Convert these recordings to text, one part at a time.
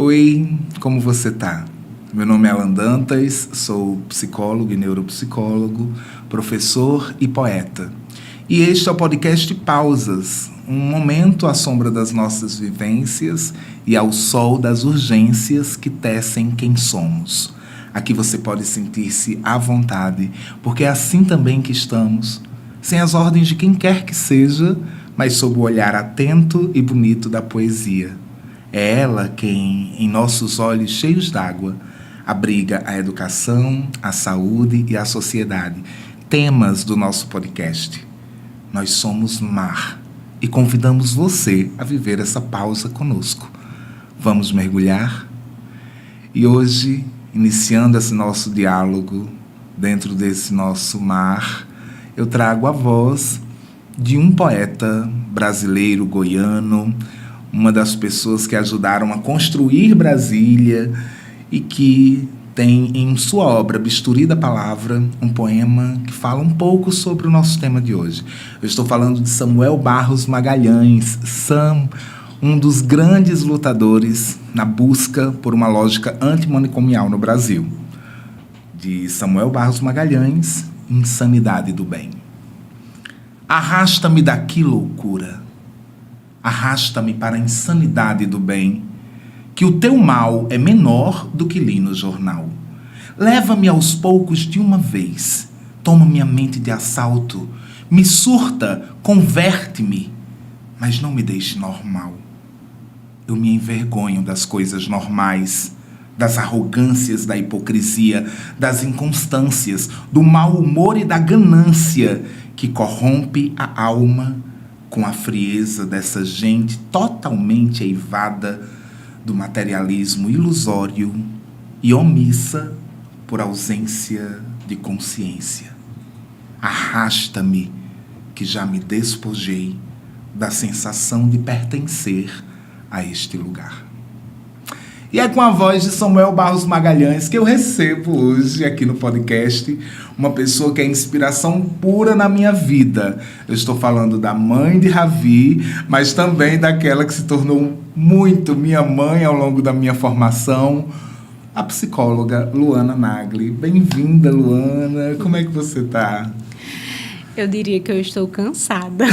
Oi, como você tá? Meu nome é Alan Dantas, sou psicólogo e neuropsicólogo, professor e poeta. E este é o podcast Pausas, um momento à sombra das nossas vivências e ao sol das urgências que tecem quem somos. Aqui você pode sentir-se à vontade, porque é assim também que estamos, sem as ordens de quem quer que seja, mas sob o olhar atento e bonito da poesia. É ela quem, em nossos olhos cheios d'água, abriga a educação, a saúde e a sociedade, temas do nosso podcast. Nós somos mar e convidamos você a viver essa pausa conosco. Vamos mergulhar? E hoje, iniciando esse nosso diálogo, dentro desse nosso mar, eu trago a voz de um poeta brasileiro, goiano, uma das pessoas que ajudaram a construir Brasília e que tem em sua obra Bisturi da Palavra um poema que fala um pouco sobre o nosso tema de hoje. Eu estou falando de Samuel Barros Magalhães. Sam, um dos grandes lutadores na busca por uma lógica antimanicomial no Brasil. De Samuel Barros Magalhães, Insanidade do Bem. Arrasta-me daqui, loucura. Arrasta-me para a insanidade do bem, que o teu mal é menor do que li no jornal. Leva-me aos poucos de uma vez, toma minha mente de assalto, me surta, converte-me, mas não me deixe normal. Eu me envergonho das coisas normais, das arrogâncias, da hipocrisia, das inconstâncias, do mau humor e da ganância que corrompe a alma com a frieza dessa gente totalmente eivada do materialismo ilusório e omissa por ausência de consciência. Arrasta-me, que já me despojei da sensação de pertencer a este lugar. E é com a voz de Samuel Barros Magalhães que eu recebo hoje aqui no podcast uma pessoa que é inspiração pura na minha vida. Eu estou falando da mãe de Ravi, mas também daquela que se tornou muito minha mãe ao longo da minha formação, a psicóloga Luana Nagli. Bem-vinda, Luana. Como é que você está? Eu diria que eu estou cansada.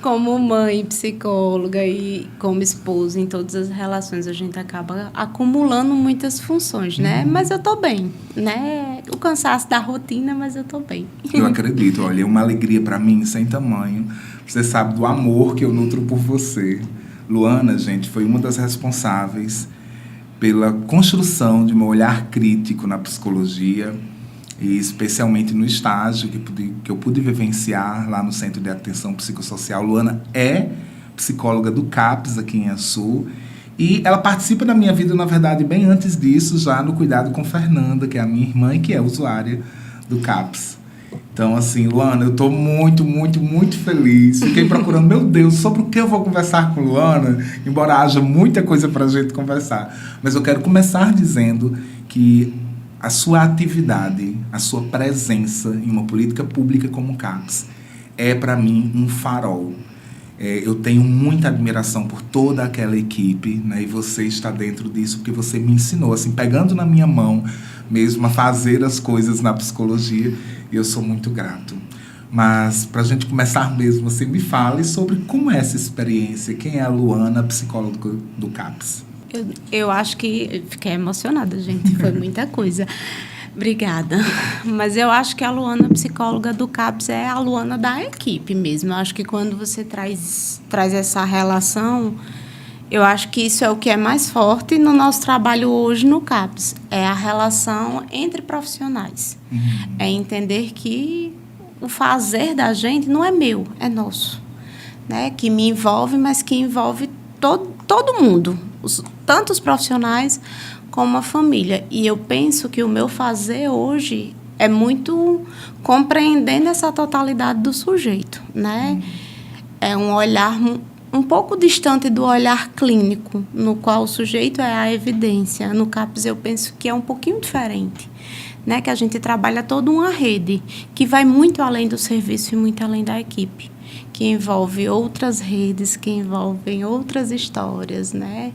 Como mãe, psicóloga e como esposa, em todas as relações, a gente acaba acumulando muitas funções, né? Mas eu tô bem, né? O cansaço da rotina, mas eu tô bem. Eu acredito, olha, é uma alegria para mim sem tamanho. Você sabe do amor que eu nutro por você. Luana, gente, foi uma das responsáveis pela construção de um olhar crítico na psicologia, e especialmente no estágio que eu pude vivenciar lá no Centro de Atenção Psicossocial. Luana é psicóloga do CAPS aqui em Açu, e ela participa da minha vida, na verdade, bem antes disso, já no cuidado com Fernanda, que é a minha irmã e que é usuária do CAPS. Então, assim, Luana, eu estou muito, muito, muito feliz. Fiquei procurando, meu Deus, sobre o que eu vou conversar com Luana, embora haja muita coisa para a gente conversar. Mas eu quero começar dizendo que a sua atividade, a sua presença em uma política pública como o CAPS é, para mim, um farol. Eu tenho muita admiração por toda aquela equipe, né? E você está dentro disso porque você me ensinou, assim, pegando na minha mão mesmo, a fazer as coisas na psicologia, e eu sou muito grato. Mas, para a gente começar mesmo, você me fale sobre como é essa experiência. Quem é a Luana, psicóloga do CAPS? Eu acho que... Fiquei emocionada, gente. Foi muita coisa. Obrigada. Mas eu acho que a Luana, psicóloga do CAPS, é a Luana da equipe mesmo. Eu acho que quando você traz essa relação, eu acho que isso é o que é mais forte no nosso trabalho hoje no CAPS. É a relação entre profissionais. É entender que o fazer da gente não é meu, é nosso. Né? Que me envolve, mas que envolve todo mundo. Tanto os profissionais como a família. E eu penso que o meu fazer hoje é muito compreendendo essa totalidade do sujeito, né? É um olhar um pouco distante do olhar clínico, no qual o sujeito é a evidência. No CAPS eu penso que é um pouquinho diferente, né? Que a gente trabalha toda uma rede que vai muito além do serviço e muito além da equipe. que envolve outras redes, que envolvem outras histórias, né?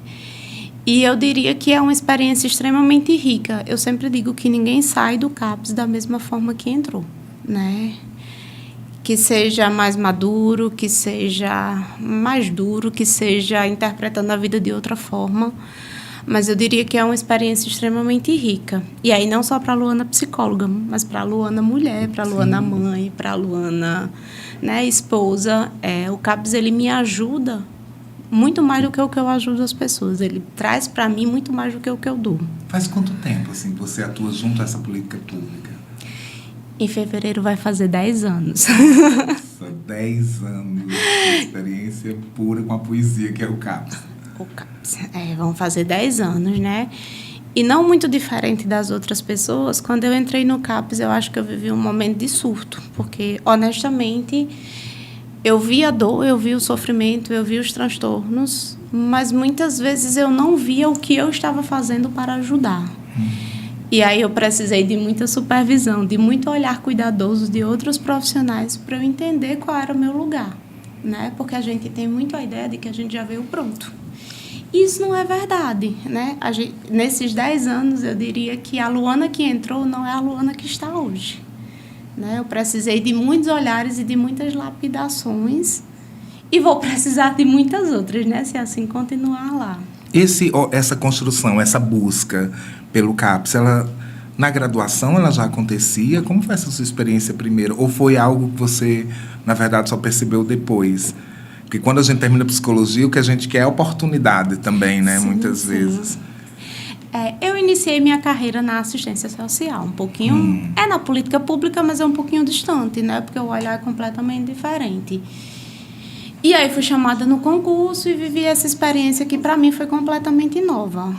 E eu diria que é uma experiência extremamente rica. Eu sempre digo que ninguém sai do CAPS da mesma forma que entrou, né? Que seja mais maduro, que seja mais duro, que seja interpretando a vida de outra forma. Mas eu diria que é uma experiência extremamente rica. E aí não só para a Luana psicóloga, mas para a Luana mulher, para a Luana mãe, para a Luana, né, esposa. O CAPS, ele me ajuda muito mais do que o que eu ajudo as pessoas. Ele traz para mim muito mais do que o que eu dou. Faz quanto tempo assim, você atua junto a essa política pública? Em fevereiro vai fazer 10 anos. Nossa, 10 anos de experiência pura com a poesia, que é o CAPS. O CAPS. Vão fazer 10 anos, né? E não muito diferente das outras pessoas, quando eu entrei no CAPS, eu acho que eu vivi um momento de surto. Porque, honestamente, eu vi a dor, eu vi o sofrimento, eu vi os transtornos, mas muitas vezes eu não via o que eu estava fazendo para ajudar. E aí eu precisei de muita supervisão, de muito olhar cuidadoso de outros profissionais para eu entender qual era o meu lugar, né? Porque a gente tem muito a ideia de que a gente já veio pronto. Isso não é verdade, né? Nesses 10 anos, eu diria que a Luana que entrou não é a Luana que está hoje, né? Eu precisei de muitos olhares e de muitas lapidações e vou precisar de muitas outras, né? Se assim continuar lá. Essa construção, essa busca pelo CAPS, na graduação ela já acontecia? Como foi essa sua experiência primeiro? Ou foi algo que você, na verdade, só percebeu depois? Porque quando a gente termina psicologia, o que a gente quer é oportunidade também, né? Sim, muitas sim. vezes. Eu iniciei minha carreira na assistência social, um pouquinho... na política pública, mas é um pouquinho distante, né? Porque o olhar é completamente diferente. E aí fui chamada no concurso e vivi essa experiência que para mim foi completamente nova.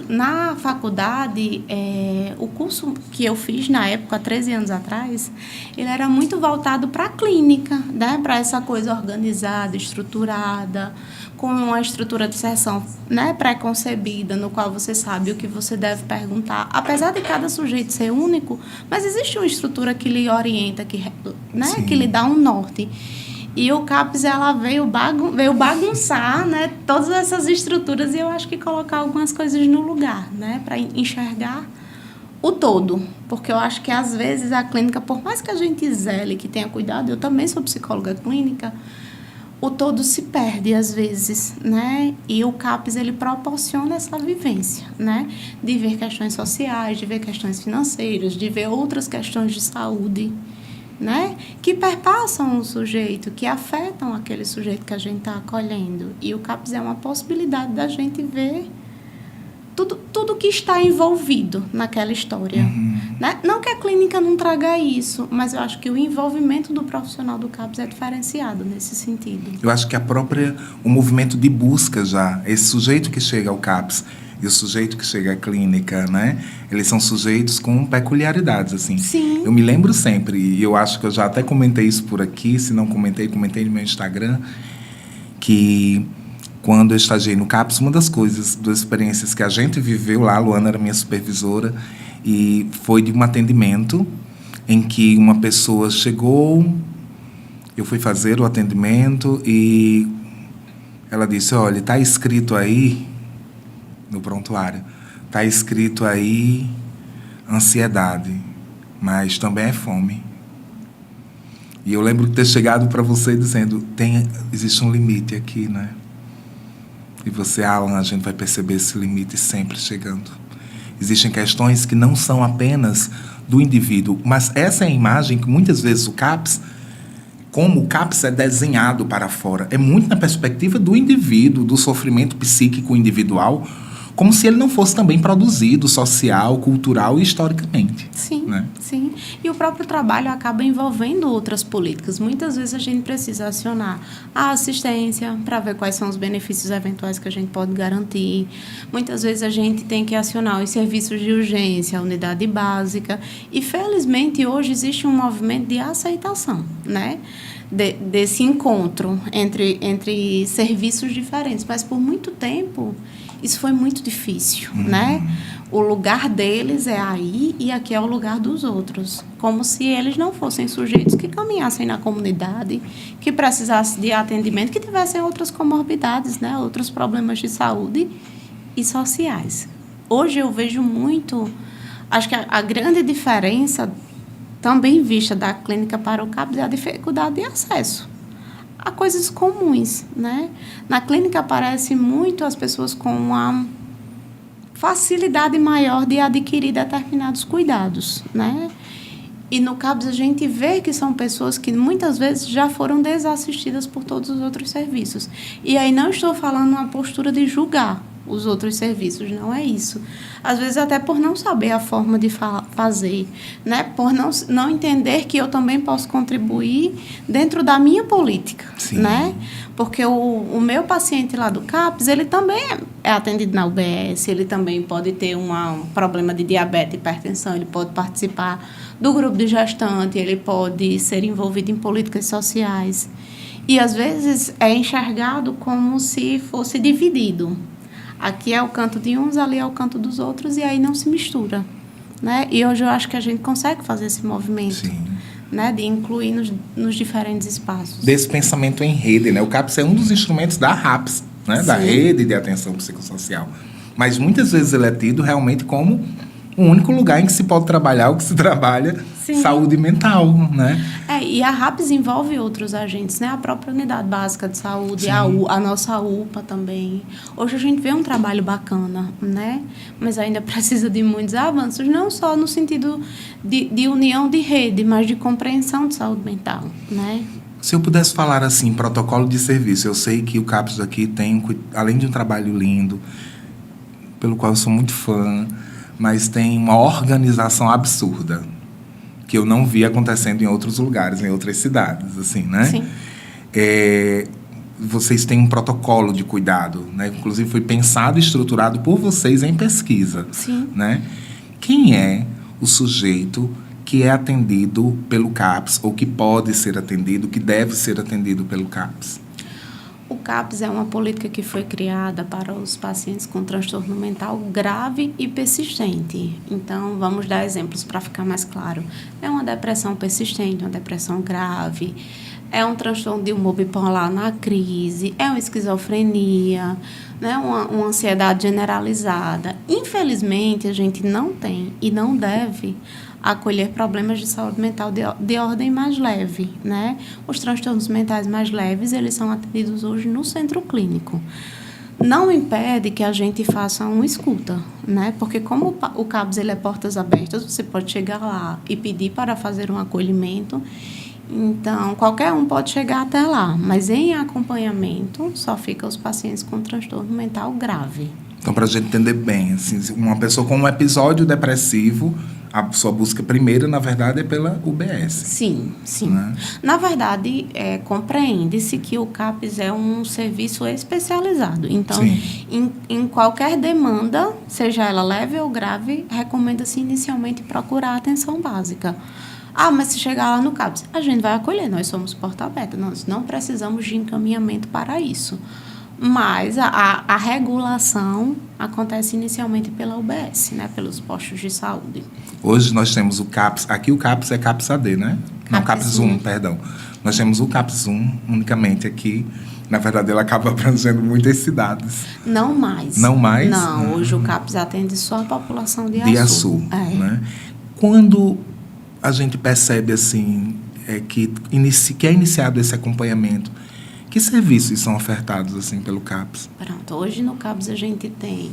Na faculdade, o curso que eu fiz na época, há 13 anos atrás, ele era muito voltado para a clínica, né? Para essa coisa organizada, estruturada, com uma estrutura de sessão, né, pré-concebida, no qual você sabe o que você deve perguntar. Apesar de cada sujeito ser único, mas existe uma estrutura que lhe orienta, né, que lhe dá um norte. E o CAPS, ela veio bagunçar, né, todas essas estruturas e eu acho que colocar algumas coisas no lugar, né, para enxergar o todo. Porque eu acho que, às vezes, a clínica, por mais que a gente zele, que tenha cuidado, eu também sou psicóloga clínica, o todo se perde, às vezes, né? E o CAPS, ele proporciona essa vivência, né? De ver questões sociais, de ver questões financeiras, de ver outras questões de saúde, né? Que perpassam o sujeito, que afetam aquele sujeito que a gente está acolhendo. E o CAPS é uma possibilidade da gente ver tudo que está envolvido naquela história. Né? Não que a clínica não traga isso, mas eu acho que o envolvimento do profissional do CAPS é diferenciado nesse sentido. Eu acho que o movimento de busca já, esse sujeito que chega ao CAPS e o sujeito que chega à clínica, né? Eles são sujeitos com peculiaridades, assim. Sim. Eu me lembro sempre, e eu acho que eu já até comentei isso por aqui, se não comentei no meu Instagram, que quando eu estagiei no CAPS, uma das experiências que a gente viveu lá, a Luana era minha supervisora, e foi de um atendimento em que uma pessoa chegou, eu fui fazer o atendimento e ela disse, olha, está escrito aí, no prontuário, está escrito aí ansiedade, mas também é fome. E eu lembro de ter chegado para você dizendo, existe um limite aqui, né? E você, Alan, a gente vai perceber esse limite sempre chegando. Existem questões que não são apenas do indivíduo, mas essa é a imagem que muitas vezes o CAPS, como o CAPS é desenhado para fora, é muito na perspectiva do indivíduo, do sofrimento psíquico individual, como se ele não fosse também produzido social, cultural e historicamente. Sim, né? Sim. E o próprio trabalho acaba envolvendo outras políticas. Muitas vezes a gente precisa acionar a assistência para ver quais são os benefícios eventuais que a gente pode garantir. Muitas vezes a gente tem que acionar os serviços de urgência, a unidade básica. E, felizmente, hoje existe um movimento de aceitação, né? Desse encontro entre serviços diferentes. Mas, por muito tempo, isso foi muito difícil, né? O lugar deles é aí e aqui é o lugar dos outros. Como se eles não fossem sujeitos que caminhassem na comunidade, que precisassem de atendimento, que tivessem outras comorbidades, né? Outros problemas de saúde e sociais. Hoje eu vejo muito... Acho que a grande diferença, também vista da clínica para o CAPS, é a dificuldade de acesso a coisas comuns, né? Na clínica aparece muito as pessoas com uma facilidade maior de adquirir determinados cuidados, né? E no CAPS a gente vê que são pessoas que muitas vezes já foram desassistidas por todos os outros serviços. E aí não estou falando uma postura de julgar os outros serviços, não é isso. Às vezes até por não saber a forma de fazer, né? Por não entender que eu também posso contribuir dentro da minha política, Sim. Né? Porque o meu paciente lá do CAPS, ele também é atendido na UBS, ele também pode ter um problema de diabetes, hipertensão, ele pode participar do grupo de gestante, ele pode ser envolvido em políticas sociais. E, às vezes, é enxergado como se fosse dividido. Aqui é o canto de uns, ali é o canto dos outros, e aí não se mistura, né? E hoje eu acho que a gente consegue fazer esse movimento, Sim. Né? De incluir nos diferentes espaços. Desse pensamento em rede, né? O CAPS é um dos instrumentos da RAPS, né? Da Rede de Atenção Psicossocial. Mas muitas vezes ele é tido realmente como o único lugar em que se pode trabalhar o que se trabalha, Sim. Saúde mental, né? E a RAPS envolve outros agentes, né? A própria Unidade Básica de Saúde, a nossa UPA também. Hoje a gente vê um trabalho bacana, né? Mas ainda precisa de muitos avanços, não só no sentido de união de rede, mas de compreensão de saúde mental, né? Se eu pudesse falar assim, protocolo de serviço, eu sei que o CAPS aqui tem, além de um trabalho lindo, pelo qual eu sou muito fã, mas tem uma organização absurda, que eu não vi acontecendo em outros lugares, em outras cidades, assim, né? Sim. Vocês têm um protocolo de cuidado, né? Inclusive foi pensado e estruturado por vocês em pesquisa. Sim. Né? Quem é o sujeito que é atendido pelo CAPS, ou que pode ser atendido, que deve ser atendido pelo CAPS? O CAPS é uma política que foi criada para os pacientes com transtorno mental grave e persistente. Então, vamos dar exemplos para ficar mais claro. É uma depressão persistente, uma depressão grave, é um transtorno de humor bipolar na crise, é uma esquizofrenia, né? Uma ansiedade generalizada. Infelizmente, a gente não tem e não deve acolher problemas de saúde mental de ordem mais leve, né? Os transtornos mentais mais leves, eles são atendidos hoje no centro clínico. Não impede que a gente faça uma escuta, né? Porque como o CAPS ele é portas abertas, você pode chegar lá e pedir para fazer um acolhimento. Então, qualquer um pode chegar até lá, mas em acompanhamento só fica os pacientes com transtorno mental grave. Então, para a gente entender bem, assim, uma pessoa com um episódio depressivo, a sua busca primeira, na verdade, é pela UBS. Sim, sim. Né? Na verdade, compreende-se que o CAPS é um serviço especializado. Então, em qualquer demanda, seja ela leve ou grave, recomenda-se inicialmente procurar atenção básica. Ah, mas se chegar lá no CAPS, a gente vai acolher, nós somos porta aberta, nós não precisamos de encaminhamento para isso. Mas a regulação acontece inicialmente pela UBS, né, pelos postos de saúde. Hoje nós temos o CAPS, aqui o CAPS é CAPS-AD, né? Não, CAPS 1, perdão. Nós temos o CAPS 1 unicamente aqui. Na verdade, ele acaba abrangendo muitas cidades. Não mais. Não mais? Não, hoje o CAPS atende só a população de Açu. De Açu, né? Quando a gente percebe, assim, que é iniciado esse acompanhamento, que serviços são ofertados assim pelo CAPS? Pronto, hoje no CAPS a gente tem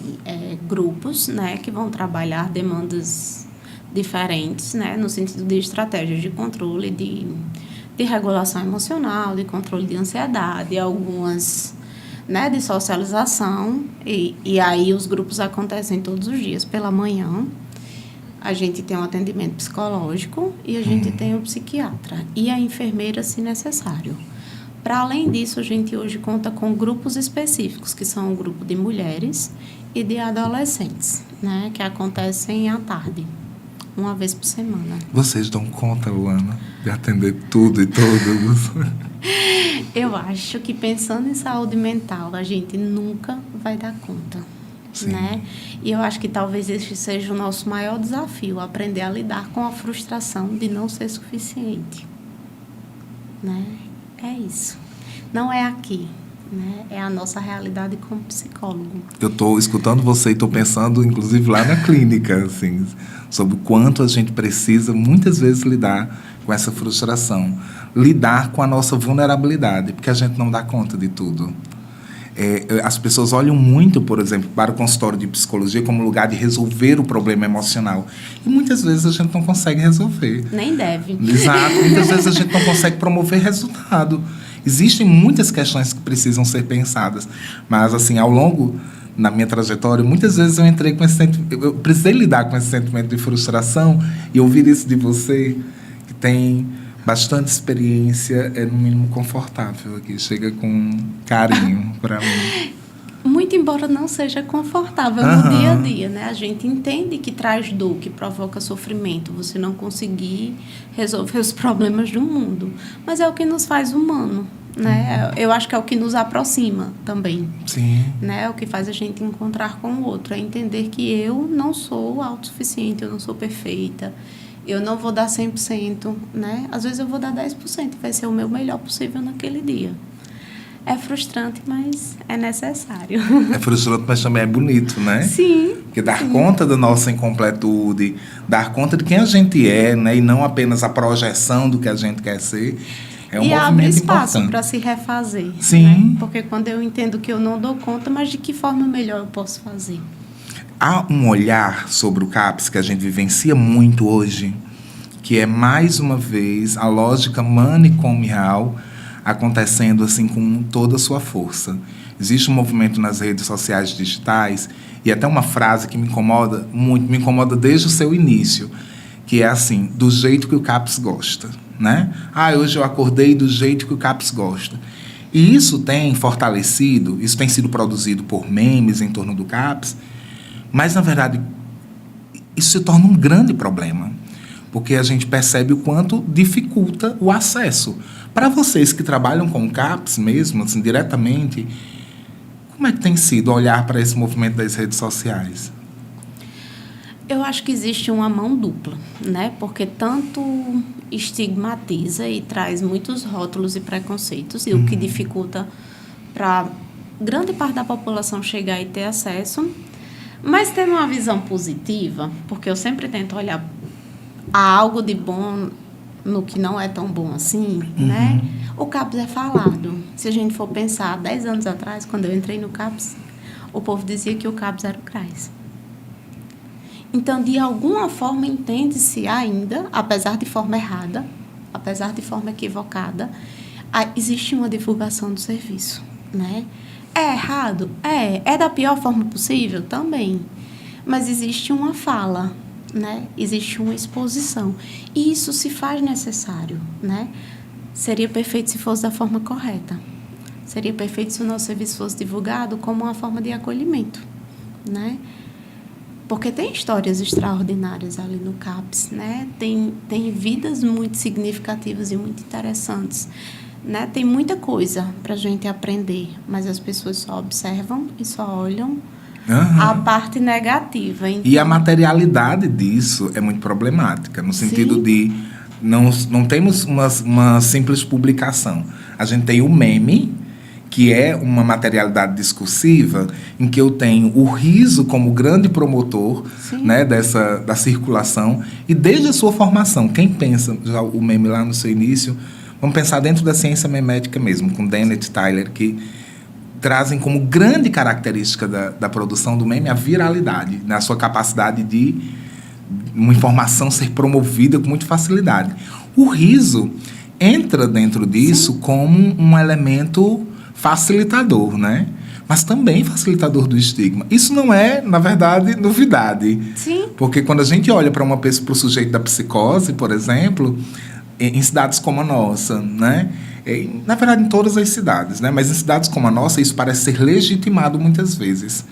grupos, né, que vão trabalhar demandas diferentes, né, no sentido de estratégias de controle, de regulação emocional, de controle de ansiedade, algumas, né, de socialização, e aí os grupos acontecem todos os dias pela manhã. A gente tem um atendimento psicológico e a gente tem o psiquiatra e a enfermeira, se necessário. Para além disso, a gente hoje conta com grupos específicos, que são o grupo de mulheres e de adolescentes, né, que acontecem à tarde, uma vez por semana. Vocês dão conta, Luana, de atender tudo e todos? Eu acho que pensando em saúde mental, a gente nunca vai dar conta. Sim. né? E eu acho que talvez esse seja o nosso maior desafio, aprender a lidar com a frustração de não ser suficiente, né? É isso. Não é aqui, né? É a nossa realidade como psicólogo. Eu estou escutando você e estou pensando, inclusive, lá na clínica, assim, sobre o quanto a gente precisa, muitas vezes, lidar com essa frustração. Lidar com a nossa vulnerabilidade, porque a gente não dá conta de tudo. As pessoas olham muito, por exemplo, para o consultório de psicologia como lugar de resolver o problema emocional. E muitas vezes a gente não consegue resolver. Nem deve. Exato. Muitas vezes a gente não consegue promover resultado. Existem muitas questões que precisam ser pensadas. Mas, assim, ao longo na minha trajetória, muitas vezes eu entrei com esse sentimento, eu precisei lidar com esse sentimento de frustração, e ouvir isso de você, que tem bastante experiência, é no mínimo confortável aqui, chega com carinho para mim. Muito embora não seja confortável no dia a dia, né? A gente entende que traz dor, que provoca sofrimento, você não conseguir resolver os problemas do mundo. Mas é o que nos faz humano, né? Eu acho que é o que nos aproxima também. Sim. Né? É o que faz a gente encontrar com o outro, é entender que eu não sou autossuficiente, eu não sou perfeita. Eu não vou dar 100%, né? Às vezes eu vou dar 10%, vai ser o meu melhor possível naquele dia. É frustrante, mas é necessário. É frustrante, mas também é bonito, né? Sim. Porque dar conta da nossa incompletude, dar conta de quem a gente é, né? E não apenas a projeção do que a gente quer ser, é um e movimento abre espaço importante. para se refazer. Sim. Né? Porque quando eu entendo que eu não dou conta, mas de que forma melhor eu posso fazer? Há um olhar sobre o CAPS que a gente vivencia muito hoje, que é, mais uma vez, a lógica manicomial acontecendo assim com toda a sua força. Existe um movimento nas redes sociais digitais, e até uma frase que me incomoda muito, me incomoda desde o seu início, que é assim, do jeito que o CAPS gosta, né? Hoje eu acordei do jeito que o CAPS gosta. E isso tem fortalecido, isso tem sido produzido por memes em torno do CAPS, mas, na verdade, isso se torna um grande problema, porque a gente percebe o quanto dificulta o acesso. Para vocês que trabalham com o CAPS mesmo, assim, diretamente, como é que tem sido olhar para esse movimento das redes sociais? Eu acho que existe uma mão dupla, né? Porque tanto estigmatiza e traz muitos rótulos e preconceitos, e o que dificulta para grande parte da população chegar e ter acesso. Mas tendo uma visão positiva, porque eu sempre tento olhar a algo de bom no que não é tão bom assim, né? O CAPS é falado. Se a gente for pensar, 10 anos atrás, quando eu entrei no CAPS, o povo dizia que o CAPS era o CRAS. Então, de alguma forma, entende-se ainda, apesar de forma errada, apesar de forma equivocada, existe uma divulgação do serviço, né? É errado? É da pior forma possível? Também. Mas existe uma fala, né? Existe uma exposição. E isso se faz necessário, né? Seria perfeito se fosse da forma correta. Seria perfeito se o nosso serviço fosse divulgado como uma forma de acolhimento, né? Porque tem histórias extraordinárias ali no CAPS, né? Tem vidas muito significativas e muito interessantes. Né? Tem muita coisa para a gente aprender, mas as pessoas só observam e só olham a parte negativa. Então... E a materialidade disso é muito problemática, no sentido Sim. de não temos uma simples publicação. A gente tem o meme, que é uma materialidade discursiva, em que eu tenho o riso como grande promotor, né, da circulação, e desde a sua formação, quem pensa já o meme lá no seu início... Vamos pensar dentro da ciência memética mesmo, com Dennett e Tyler, que trazem como grande característica da produção do meme a viralidade, né? A sua capacidade de uma informação ser promovida com muita facilidade. O riso entra dentro disso como um elemento facilitador, né? Mas também facilitador do estigma. Isso não é, na verdade, novidade. Sim. Porque quando a gente olha para o sujeito da psicose, por exemplo... em cidades como a nossa, né? Na verdade, em todas as cidades, né? Mas em cidades como a nossa, isso parece ser legitimado muitas vezes.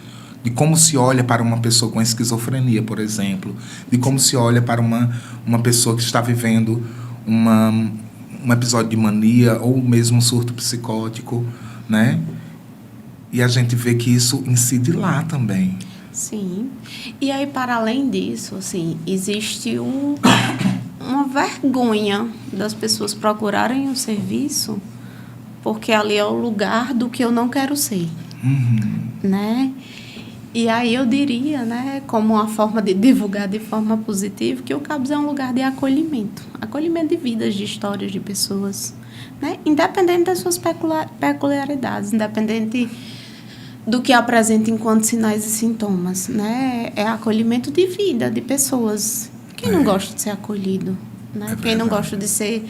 De como se olha para uma pessoa com esquizofrenia, por exemplo. De como se olha para uma pessoa que está vivendo um episódio de mania ou mesmo um surto psicótico, né? E a gente vê que isso incide lá também. Sim. E aí, para além disso, assim, existe uma vergonha das pessoas procurarem o serviço, porque ali é o lugar do que eu não quero ser, né? E aí eu diria, né, como uma forma de divulgar de forma positiva, que o CAPS é um lugar de acolhimento de vidas, de histórias de pessoas, né? Independente das suas peculiaridades, independente do que apresenta enquanto sinais e sintomas, né? É acolhimento de vida, de pessoas. Quem não gosta de ser acolhido, né? Quem não gosta de ser...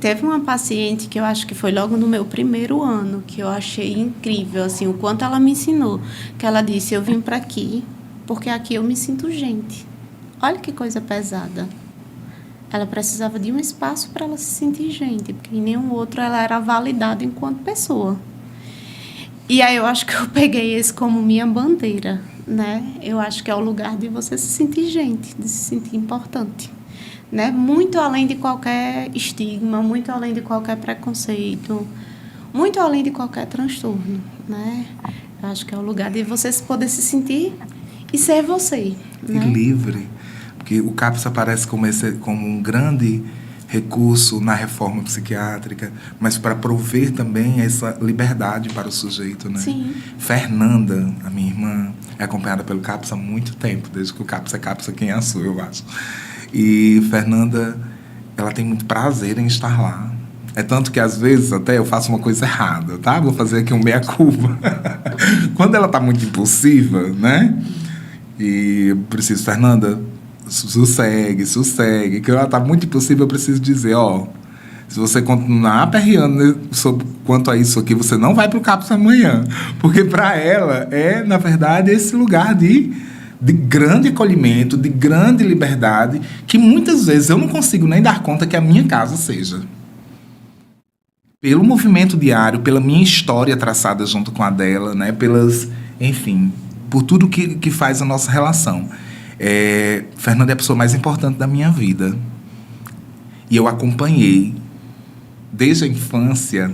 Teve uma paciente que eu acho que foi logo no meu primeiro ano, que eu achei incrível, assim, o quanto ela me ensinou. Que ela disse, eu vim para aqui, porque aqui eu me sinto gente. Olha que coisa pesada. Ela precisava de um espaço para ela se sentir gente, porque em nenhum outro ela era validada enquanto pessoa. E aí eu acho que eu peguei esse como minha bandeira, né? Eu acho que é o lugar de você se sentir gente, de se sentir importante, né? Muito além de qualquer estigma, muito além de qualquer preconceito, muito além de qualquer transtorno, né? Eu acho que é o lugar de você poder se sentir e ser você, né? E livre, porque o CAPS aparece como um grande recurso na reforma psiquiátrica, mas para prover também essa liberdade para o sujeito, né? Sim. Fernanda, a minha irmã, é acompanhada pelo CAPS há muito tempo, desde que o CAPS é CAPS, quem é a sua, eu acho. E Fernanda, ela tem muito prazer em estar lá. É tanto que, às vezes, até eu faço uma coisa errada, tá? Vou fazer aqui um meia-culpa. Quando ela tá muito impulsiva, né? E eu preciso, Fernanda, sossegue. Que ela tá muito impulsiva, eu preciso dizer, ó... Se você continuar aperreando quanto a isso aqui, você não vai pro CAPS amanhã. Porque para ela é, na verdade, esse lugar de grande acolhimento, de grande liberdade, que muitas vezes eu não consigo nem dar conta que a minha casa seja. Pelo movimento diário, pela minha história traçada junto com a dela, né? Enfim, por tudo que faz a nossa relação. Fernanda é a pessoa mais importante da minha vida. E eu acompanhei, desde a infância,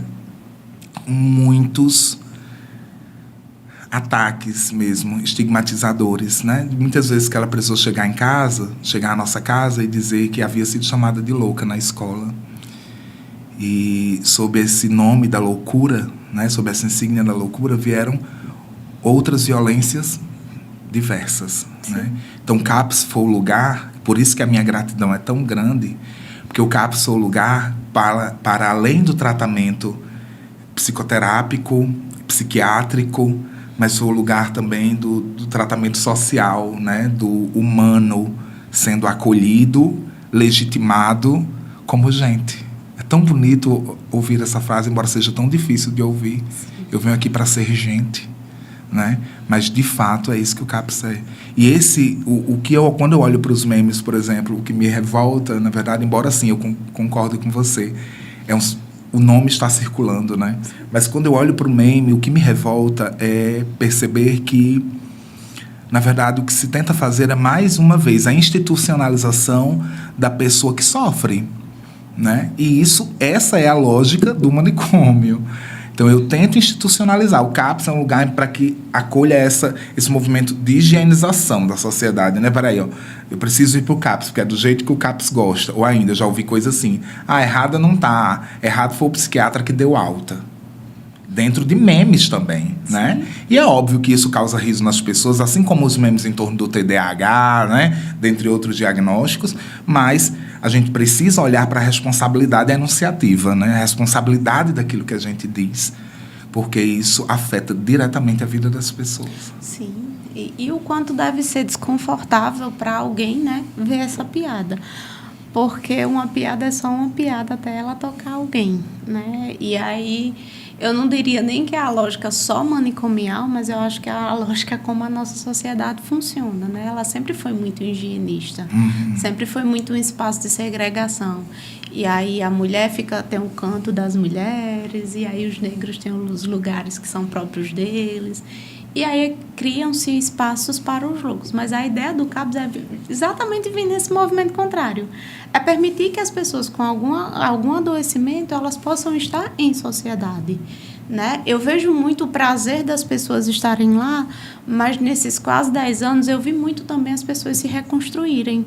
muitos ataques mesmo, estigmatizadores, né? Muitas vezes que ela precisou chegar à nossa casa e dizer que havia sido chamada de louca na escola. E sob esse nome da loucura, né? Sob essa insígnia da loucura, vieram outras violências diversas, né? Então, o CAPS foi o lugar, por isso que a minha gratidão é tão grande, porque o CAPS foi o lugar para além do tratamento psicoterápico, psiquiátrico, mas foi o lugar também do tratamento social, né? Do humano sendo acolhido, legitimado como gente. É tão bonito ouvir essa frase, embora seja tão difícil de ouvir. Eu venho aqui para ser gente, né? Mas, de fato, é isso que o CAPS é. E quando eu olho para os memes, por exemplo, o que me revolta, na verdade, embora sim, eu concordo com você, o nome está circulando, né? Mas quando eu olho para o meme, o que me revolta é perceber que, na verdade, o que se tenta fazer é, mais uma vez, a institucionalização da pessoa que sofre, né? E essa é a lógica do manicômio. Então, eu tento institucionalizar. O CAPS é um lugar para que acolha esse movimento de higienização da sociedade, né? Peraí, ó, eu preciso ir para o CAPS, porque é do jeito que o CAPS gosta. Ou ainda, já ouvi coisa assim, errada não tá, errado foi o psiquiatra que deu alta. Dentro de memes também, né? E é óbvio que isso causa riso nas pessoas, assim como os memes em torno do TDAH, né? Dentre outros diagnósticos, mas a gente precisa olhar para a responsabilidade enunciativa, né? A responsabilidade daquilo que a gente diz, porque isso afeta diretamente a vida das pessoas. Sim, e o quanto deve ser desconfortável para alguém, né, ver essa piada. Porque uma piada é só uma piada até ela tocar alguém, né? E aí, eu não diria nem que é a lógica só manicomial, mas eu acho que é a lógica como a nossa sociedade funciona, né? Ela sempre foi muito higienista, sempre foi muito um espaço de segregação. E aí a mulher tem um canto das mulheres, e aí os negros têm os lugares que são próprios deles. E aí criam-se espaços para os loucos. Mas a ideia do CAPS é exatamente vir nesse movimento contrário. É permitir que as pessoas com algum adoecimento, elas possam estar em sociedade, né? Eu vejo muito o prazer das pessoas estarem lá, mas nesses quase 10 anos eu vi muito também as pessoas se reconstruírem,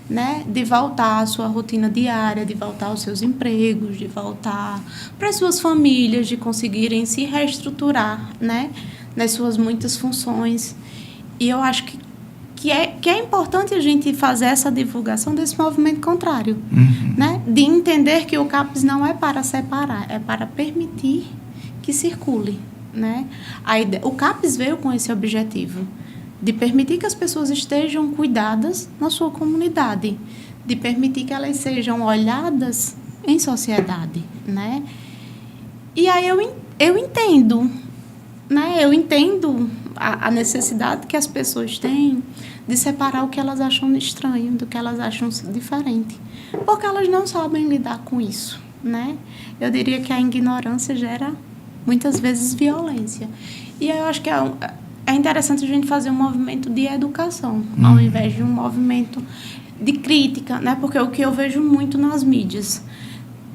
né? De voltar à sua rotina diária, de voltar aos seus empregos, de voltar para as suas famílias, de conseguirem se reestruturar, né? Nas suas muitas funções. E eu acho que é importante a gente fazer essa divulgação desse movimento contrário, né? De entender que o CAPS não é para separar, é para permitir que circule, né? O CAPS veio com esse objetivo, de permitir que as pessoas estejam cuidadas na sua comunidade, de permitir que elas sejam olhadas em sociedade, né? E aí eu entendo, né? Eu entendo a necessidade que as pessoas têm de separar o que elas acham estranho do que elas acham diferente, porque elas não sabem lidar com isso, né? Eu diria que a ignorância gera muitas vezes violência. E eu acho que é interessante a gente fazer um movimento de educação, ao invés de um movimento de crítica, né? Porque o que eu vejo muito nas mídias,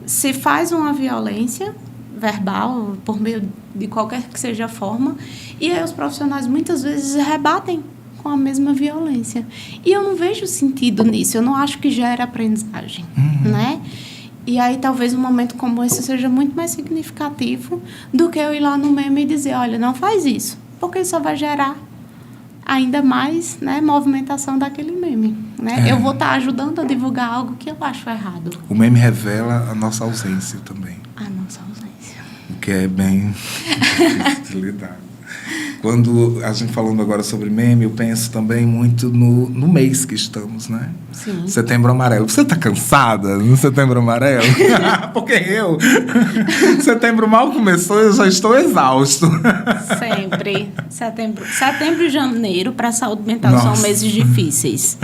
se faz uma violência verbal, por meio de qualquer que seja a forma, e aí os profissionais muitas vezes rebatem com a mesma violência. E eu não vejo sentido nisso, eu não acho que gera aprendizagem, né? E aí talvez um momento como esse seja muito mais significativo do que eu ir lá no meme e dizer, olha, não faz isso, porque isso só vai gerar ainda mais, né, movimentação daquele meme, né? Eu vou estar ajudando a divulgar algo que eu acho errado. O meme revela a nossa ausência também. A nossa ausência. O que é bem difícil de lidar. Quando a gente falando agora sobre meme, eu penso também muito no mês que estamos, né? Sim. Setembro Amarelo. Você está cansada no Setembro Amarelo? Porque setembro mal começou, eu já estou exausto. Sempre. Setembro e janeiro, para a saúde mental, são meses difíceis.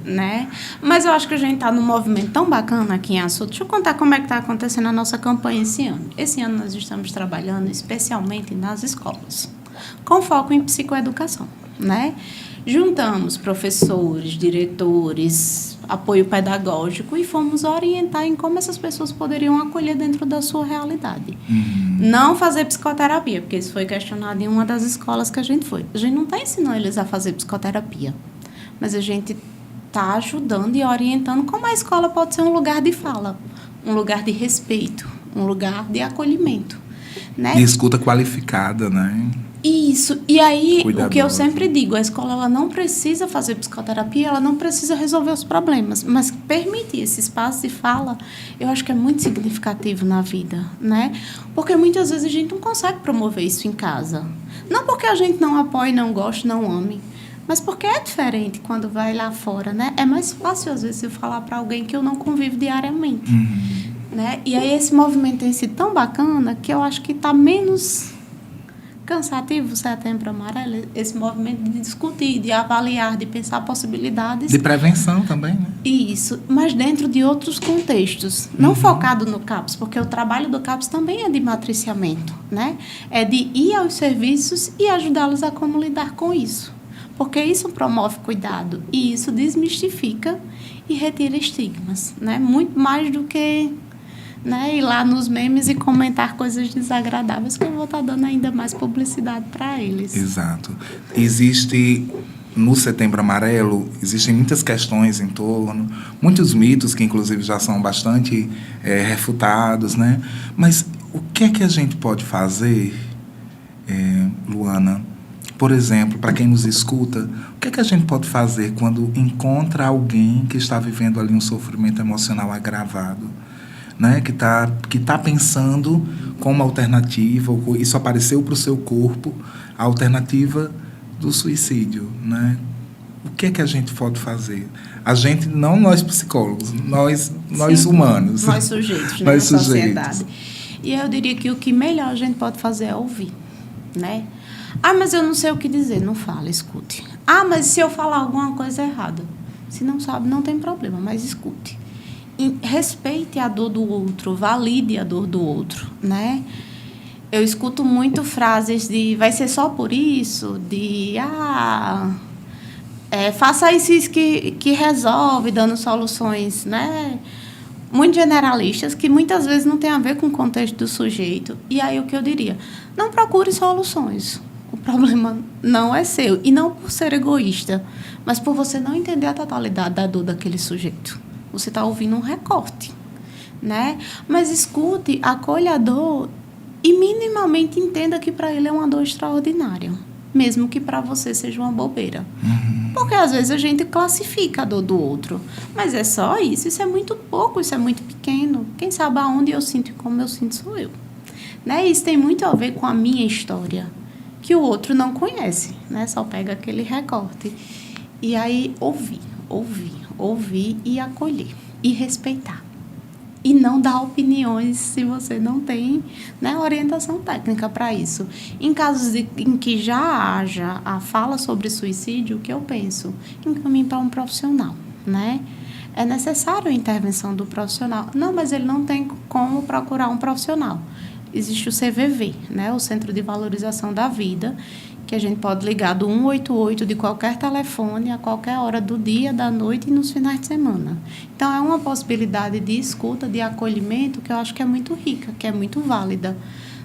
Né? Mas eu acho que a gente está num movimento tão bacana aqui em Açu. Deixa eu contar como é que está acontecendo a nossa campanha esse ano. Esse ano nós estamos trabalhando especialmente nas escolas, com foco em psicoeducação, né? Juntamos professores, diretores, apoio pedagógico e fomos orientar em como essas pessoas poderiam acolher dentro da sua realidade. Não fazer psicoterapia, porque isso foi questionado em uma das escolas que a gente foi. A gente não está ensinando eles a fazer psicoterapia, mas a gente está ajudando e orientando como a escola pode ser um lugar de fala, um lugar de respeito, um lugar de acolhimento, né? E escuta qualificada, né? Isso. E aí, Cuidadosa. O que eu sempre digo, a escola ela não precisa fazer psicoterapia, ela não precisa resolver os problemas, mas permitir esse espaço de fala, eu acho que é muito significativo na vida, né? Porque muitas vezes a gente não consegue promover isso em casa. Não porque a gente não apoie, não goste, não ame, mas porque é diferente quando vai lá fora, né? É mais fácil, às vezes, eu falar para alguém que eu não convivo diariamente, né? E aí esse movimento tem sido tão bacana que eu acho que está menos cansativo, Setembro Amarelo, esse movimento de discutir, de avaliar, de pensar possibilidades. De prevenção também, né? Isso, mas dentro de outros contextos, não focado no CAPS, porque o trabalho do CAPS também é de matriciamento, né? É de ir aos serviços e ajudá-los a como lidar com isso, porque isso promove cuidado e isso desmistifica e retira estigmas, né? Muito mais do que, né, ir lá nos memes e comentar coisas desagradáveis, que eu vou estar dando ainda mais publicidade para eles. Exato. Existe, no Setembro Amarelo, existem muitas questões em torno, muitos mitos que, inclusive, já são bastante refutados, né? Mas o que é que a gente pode fazer, Luana? Por exemplo, para quem nos escuta, o que é que a gente pode fazer quando encontra alguém que está vivendo ali um sofrimento emocional agravado? Né, que tá pensando como alternativa, ou isso apareceu para o seu corpo, a alternativa do suicídio, né? O que é que a gente pode fazer? A gente, não nós psicólogos, nós humanos. Nós sujeitos, né, na sociedade. E eu diria que o que melhor a gente pode fazer é ouvir, né? Ah, mas eu não sei o que dizer. Não fala, escute. Ah, mas se eu falar alguma coisa errada. Se não sabe, não tem problema, mas escute. Respeite a dor do outro, valide a dor do outro, né? Eu escuto muito frases de vai ser só por isso, de faça isso que resolve, dando soluções, né? muito generalistas, que muitas vezes não tem a ver com o contexto do sujeito. E aí o que eu diria? Não procure soluções. O problema não é seu. E não por ser egoísta, mas por você não entender a totalidade da dor daquele sujeito. Você está ouvindo um recorte, né? Mas escute, acolha a dor e minimamente entenda que para ele é uma dor extraordinária, mesmo que para você seja uma bobeira. Porque às vezes a gente classifica a dor do outro, mas é só isso é muito pouco, isso é muito pequeno. Quem sabe aonde eu sinto e como eu sinto sou eu, né? Isso tem muito a ver com a minha história, que o outro não conhece, né? Só pega aquele recorte. E aí ouvir e acolher e respeitar. E não dar opiniões se você não tem, né, orientação técnica para isso. Em casos em que já haja a fala sobre suicídio, o que eu penso? Encaminhe para um profissional, né? É necessário a intervenção do profissional. Não, mas ele não tem como procurar um profissional. Existe o CVV, né, o Centro de Valorização da Vida, que a gente pode ligar do 188 de qualquer telefone a qualquer hora do dia, da noite e nos finais de semana. Então, é uma possibilidade de escuta, de acolhimento, que eu acho que é muito rica, que é muito válida,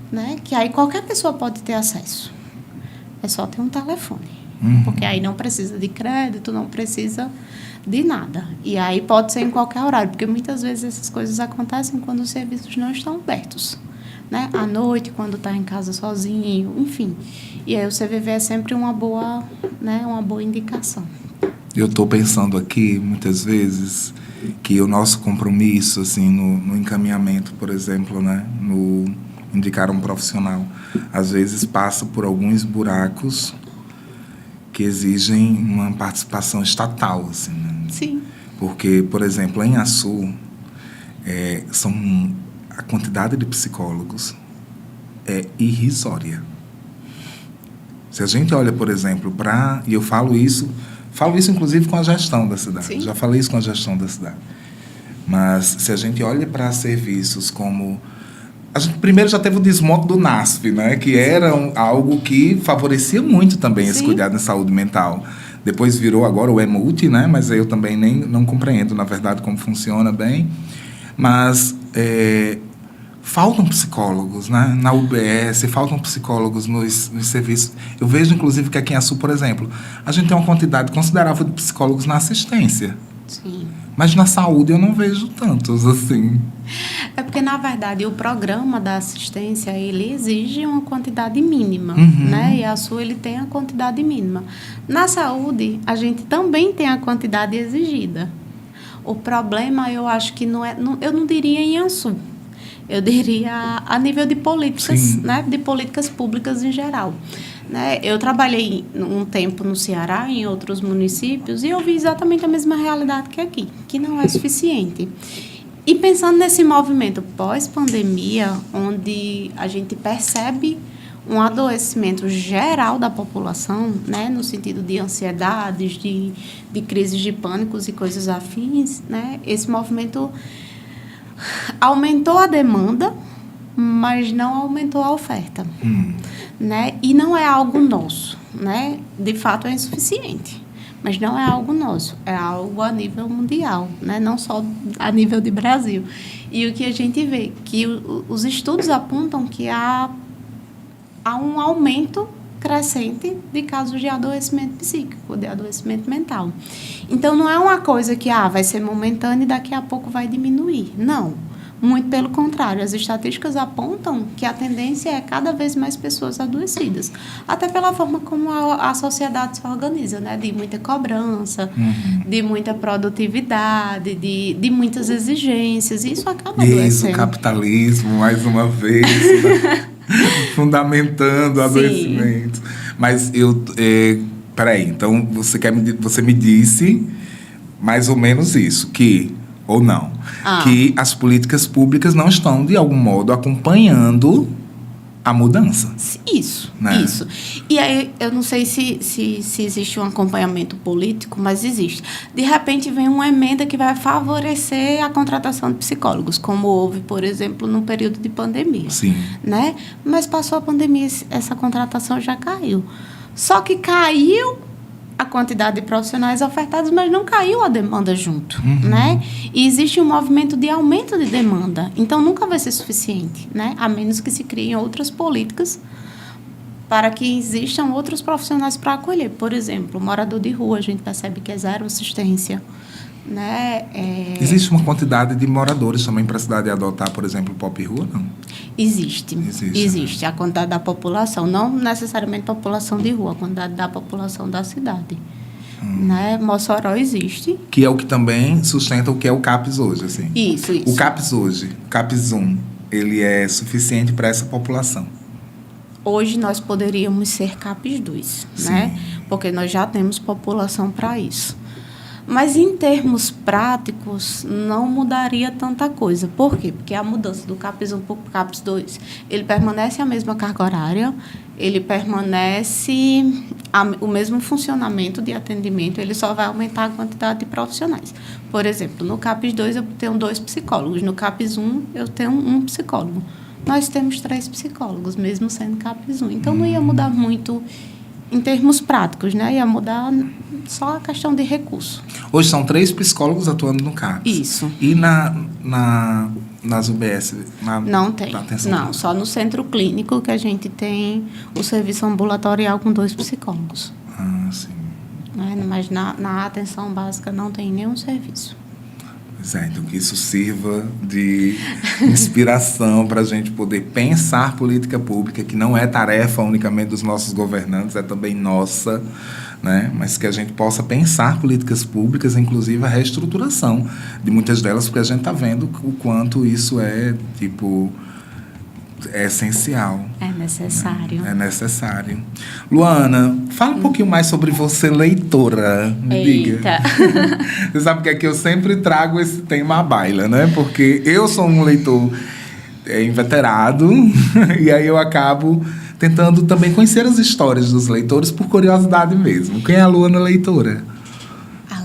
né? Que aí qualquer pessoa pode ter acesso. É só ter um telefone. Porque aí não precisa de crédito, não precisa de nada. E aí pode ser em qualquer horário, porque muitas vezes essas coisas acontecem quando os serviços não estão abertos, né? À noite, quando está em casa sozinho, enfim. E aí o CVV é sempre uma boa, né, uma boa indicação. Eu estou pensando aqui, muitas vezes, que o nosso compromisso, assim, no encaminhamento, por exemplo, né, no indicar um profissional, às vezes passa por alguns buracos que exigem uma participação estatal, assim, né? Sim. Porque, por exemplo, em Açu, a quantidade de psicólogos é irrisória. Se a gente olha, por exemplo, e eu falo isso inclusive com a gestão da cidade. Sim. Já falei isso com a gestão da cidade. Mas se a gente olha para serviços como... A gente primeiro já teve o desmonte do NASP, né? Que era algo que favorecia muito também esse cuidado em saúde mental. Depois virou agora o EMULT, né? Mas eu também não compreendo, na verdade, como funciona bem. Mas... faltam psicólogos, né? Na UBS, faltam psicólogos nos serviços. Eu vejo, inclusive, que aqui em Açu, por exemplo, a gente tem uma quantidade considerável de psicólogos na assistência. Sim. Mas na saúde eu não vejo tantos, assim. É porque, na verdade, o programa da assistência, ele exige uma quantidade mínima, né? E a Açu, ele tem a quantidade mínima. Na saúde, a gente também tem a quantidade exigida. O problema, eu acho que não é... eu não diria em Açu. Eu diria a nível de políticas, né, de políticas públicas em geral. Né? Eu trabalhei um tempo no Ceará, em outros municípios, e eu vi exatamente a mesma realidade que aqui, que não é suficiente. E pensando nesse movimento pós-pandemia, onde a gente percebe um adoecimento geral da população, né, no sentido de ansiedades, de crises de pânicos e coisas afins, né, esse movimento aumentou a demanda, mas não aumentou a oferta, né? E não é algo nosso, né? De fato é insuficiente, mas não é algo nosso, é algo a nível mundial, né? Não só a nível de Brasil. E o que a gente vê, que os estudos apontam que há um aumento crescente de casos de adoecimento psíquico, de adoecimento mental. Então, não é uma coisa que vai ser momentânea e daqui a pouco vai diminuir. Não. Muito pelo contrário. As estatísticas apontam que a tendência é cada vez mais pessoas adoecidas. Até pela forma como a sociedade se organiza, né? De muita cobrança, de muita produtividade, de muitas exigências. E isso acaba adoecendo. Isso, o capitalismo, mais uma vez, né? Fundamentando o adoecimento. Mas peraí, então você me disse mais ou menos isso, ou não, que as políticas públicas não estão, de algum modo, acompanhando a mudança. Isso, né? Isso. E aí, eu não sei se existe um acompanhamento político, mas existe. De repente, vem uma emenda que vai favorecer a contratação de psicólogos, como houve, por exemplo, no período de pandemia. Sim. Né? Mas passou a pandemia, essa contratação já caiu. Só que caiu quantidade de profissionais ofertados, mas não caiu a demanda junto, né? E existe um movimento de aumento de demanda. Então, nunca vai ser suficiente, né? A menos que se criem outras políticas para que existam outros profissionais para acolher. Por exemplo, morador de rua, a gente percebe que é zero assistência, né? Existe uma quantidade de moradores também para a cidade adotar, por exemplo, o Pop Rua, não? Existe. Né? A quantidade da população, não necessariamente população de rua, a quantidade da população da cidade. Né? Mossoró existe. Que é o que também sustenta o que é o CAPS hoje, assim. Isso. O CAPS hoje, CAPS 1, ele é suficiente para essa população? Hoje nós poderíamos ser CAPS 2, né? Porque nós já temos população para isso. Mas, em termos práticos, não mudaria tanta coisa. Por quê? Porque a mudança do CAPS 1 para o CAPS 2, ele permanece a mesma carga horária, ele permanece o mesmo funcionamento de atendimento, ele só vai aumentar a quantidade de profissionais. Por exemplo, no CAPS 2 eu tenho 2 psicólogos, no CAPS 1 eu tenho 1 psicólogo. Nós temos 3 psicólogos, mesmo sendo CAPS 1. Então, não ia mudar muito em termos práticos, né? Ia mudar só a questão de recurso. Hoje são 3 psicólogos atuando no CAPS. Isso. E nas UBS? Não tem. Não, só no centro clínico que a gente tem o serviço ambulatorial com 2 psicólogos. Ah, sim. Mas na atenção básica não tem nenhum serviço. Pois é, então que isso sirva de inspiração para a gente poder pensar política pública, que não é tarefa unicamente dos nossos governantes, é também nossa, né? Mas que a gente possa pensar políticas públicas, inclusive a reestruturação de muitas delas, porque a gente está vendo o quanto isso é essencial. É necessário. Né? É necessário. Luana, fala um pouquinho mais sobre você, leitora. Me diga. Você sabe que aqui eu sempre trago esse tema à baila, né? Porque eu sou um leitor inveterado e aí eu acabo tentando também conhecer as histórias dos leitores por curiosidade mesmo. Quem é a Luana leitora?